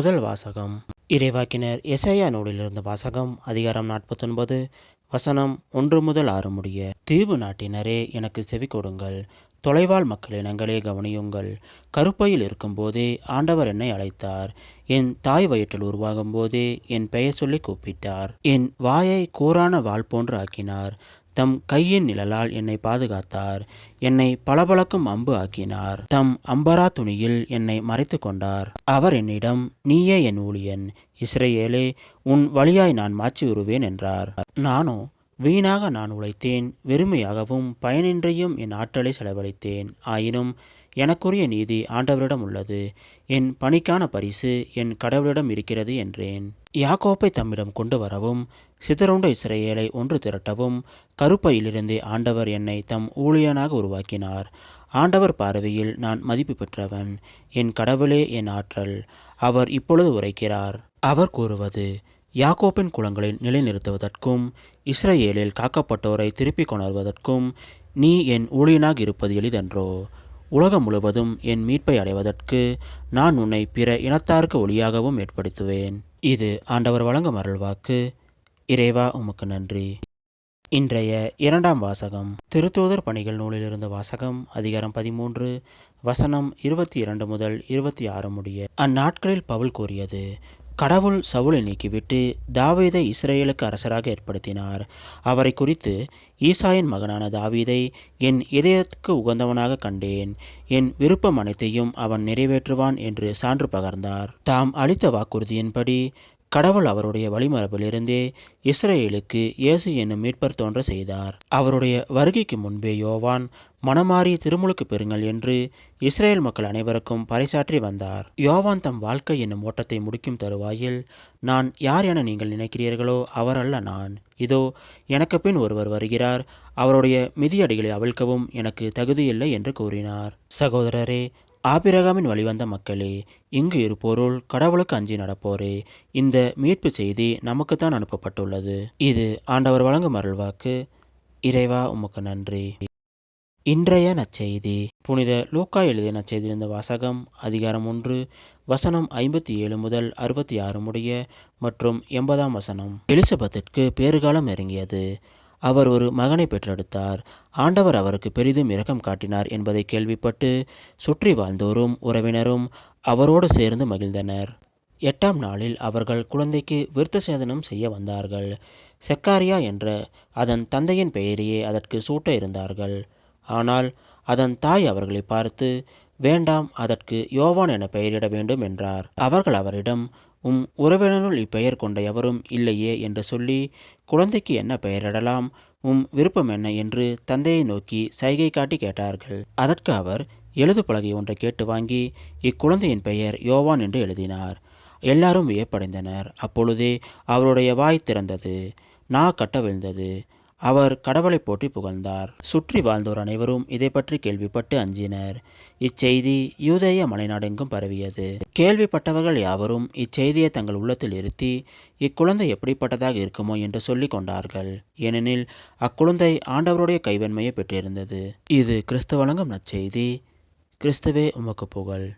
முதல் வாசகம். இறைவாக்கினர் எசேயா நூலிலிருந்து வாசகம். அதிகாரம் 49, வசனம் 1 முதல் 6 முடிய. தீவு நாட்டினரே, எனக்கு செவி கொடுங்கள். தொலைவாழ் மக்களினங்களே, கவனியுங்கள். கருப்பையில் இருக்கும்போதே ஆண்டவர் என்னை அழைத்தார். என் தாய் வயிற்றில் உருவாகும் போதே என் பெயர் சொல்லி கூப்பிட்டார். என் வாயை கூரான வாள் போன்று ஆக்கினார். தம் கையின் நிழலால் என்னை பாதுகாத்தார். என்னை பளபளக்கும் அம்பு ஆக்கினார். தம் அம்பரா துணியில் என்னை மறைத்து கொண்டார். அவர் என்னிடம், நீயே என் ஊழியன், இஸ்ரவேலே, உன் வழியாய் நான் மாற்றி வருவேன் என்றார். நானோ, வீணாக நான் உழைத்தேன், வெறுமையாகவும் பயனின்றியும் என் ஆற்றலை செலவழித்தேன். ஆயினும் எனக்குரிய நீதி ஆண்டவரிடம் உள்ளது, என் பணிக்கான பரிசு என் கடவுளிடம் இருக்கிறது என்றேன். யாக்கோப்பை தம்மிடம் கொண்டு வரவும், சிதறுண்ட இஸ்ரவேலை ஒன்று திரட்டவும் கருப்பையிலிருந்தே ஆண்டவர் என்னை தம் ஊழியனாக உருவாக்கினார். ஆண்டவர் பார்வையில் நான் மதிப்பு பெற்றவன். என் கடவுளே என் ஆற்றல். அவர் இப்பொழுது உரைக்கிறார். அவர் கூறுவது, யாக்கோப்பின் குலங்களை நிலைநிறுத்துவதற்கும் இஸ்ரவேலில் காக்கப்பட்டோரை திருப்பிக் கொணர்வதற்கும் நீ என் ஊழியனாக இருப்பது எளிதன்றோ? உலகம் முழுவதும் என் மீட்பை அடைவதற்கு நான் உன்னை பிற இனத்தாருக்கு ஒளியாகவும் ஏற்படுத்துவேன். இது ஆண்டவர் வழங்கும் அருள்வாக்கு. இறைவா, உமக்கு நன்றி. இன்றைய இரண்டாம் வாசகம். திருத்தூதர் பணிகள் நூலிலிருந்து வாசகம். அதிகாரம் 13, வசனம் 22 முதல் 26 முடிய. அந்நாட்களில் பவுல் கூறியது, கடவுள் சவுலை நீக்கிவிட்டு தாவீதை இஸ்ரேலுக்கு அரசராக ஏற்படுத்தினார். அவரை குறித்து, ஈசாயின் மகனான தாவீதை என் இதயத்துக்கு உகந்தவனாக கண்டேன். என் விருப்பம் அனைத்தையும் அவன் நிறைவேற்றுவான் என்று சான்று பகர்ந்தார். தாம் அளித்த வாக்குறுதியின்படி கடவுள் அவருடைய வழிமரபிலிருந்தே இஸ்ரேலுக்கு இயேசு என்னும் மீட்பர் தோன்ற செய்தார். அவருடைய வருகைக்கு முன்பே யோவான், மனமாறி திருமுழுக்கு பெறுங்கள் என்று இஸ்ரேல் மக்கள் அனைவருக்கும் பறைசாற்றி வந்தார். யோவான் தம் வாழ்க்கை என்னும் ஓட்டத்தை முடிக்கும் தருவாயில், நான் யார் என நீங்கள் நினைக்கிறீர்களோ அவர் அல்ல நான். இதோ, எனக்கு பின் ஒருவர் வருகிறார். அவருடைய மிதியடிகளை அவிழ்க்கவும் எனக்கு தகுதியில்லை என்று கூறினார். சகோதரரே, ஆபிரகாமின் வழிவந்த மக்களே, இங்கு இருப்போருள் கடவுளுக்கு அஞ்சி நடப்போரே, இந்த மீட்பு செய்தி நமக்குத்தான் அனுப்பப்பட்டுள்ளது. இது ஆண்டவர் வழங்கும் அருள்வாக்கு. இறைவா, உமக்கு நன்றி. இன்றைய நற்செய்தி. புனித லூக்கா எழுதிய நற்செய்தியிலிருந்து வாசகம். அதிகாரம் 1, வசனம் 57 முதல் 66 முடிய மற்றும் 80ஆம் வசனம். எலிசபெத்திற்கு பேறுகாலம் நெருங்கியது. அவர் ஒரு மகனை பெற்றெடுத்தார். ஆண்டவர் அவருக்கு பெரிதும் இரக்கம் காட்டினார் என்பதை கேள்விப்பட்டு சுற்றி வாழ்ந்தோரும் உறவினரும் அவரோடு சேர்ந்து மகிழ்ந்தனர். 8ஆம் நாளில் அவர்கள் குழந்தைக்கு விருத்த சேதனம் செய்ய வந்தார்கள். செக்காரியா என்ற அதன் தந்தையின் பெயரையே அதற்கு சூட்ட இருந்தார்கள். ஆனால் அதன் தாய் அவர்களை பார்த்து, வேண்டாம், அதற்கு யோவான் என பெயரிட வேண்டும் என்றார். அவர்கள் அவரிடம், உம் உறவினருள் இப்பெயர் கொண்ட எவரும் இல்லையே என்று சொல்லி, குழந்தைக்கு என்ன பெயரிடலாம், உம் விருப்பம் என்ன என்று தந்தையை நோக்கி சைகை காட்டி கேட்டார்கள். அதற்கு அவர் எழுது பலகை ஒன்றை கேட்டு வாங்கி இக்குழந்தையின் பெயர் யோவான் என்று எழுதினார். எல்லாரும் வியப்படைந்தனர். அப்பொழுதே அவருடைய வாய் திறந்தது, நா கட்டவிழ்ந்தது. அவர் கடவுளை போற்றி புகழ்ந்தார். சுற்றி வாழ்ந்தோர் அனைவரும் இதை பற்றி கேள்விப்பட்டு அஞ்சினர். இச்செய்தி யூதேய மலைநாடெங்கும் பரவியது. கேள்விப்பட்டவர்கள் யாவரும் இச்செய்தியை தங்கள் உள்ளத்தில் இருத்தி, இக்குழந்தை எப்படிப்பட்டதாக இருக்குமோ என்று சொல்லி கொண்டார்கள். ஏனெனில் அக்குழந்தை ஆண்டவருடைய கைவன்மையை பெற்றிருந்தது. இது கிறிஸ்து வழங்கும் நற்செய்தி. கிறிஸ்துவே, உமக்கு புகழ்.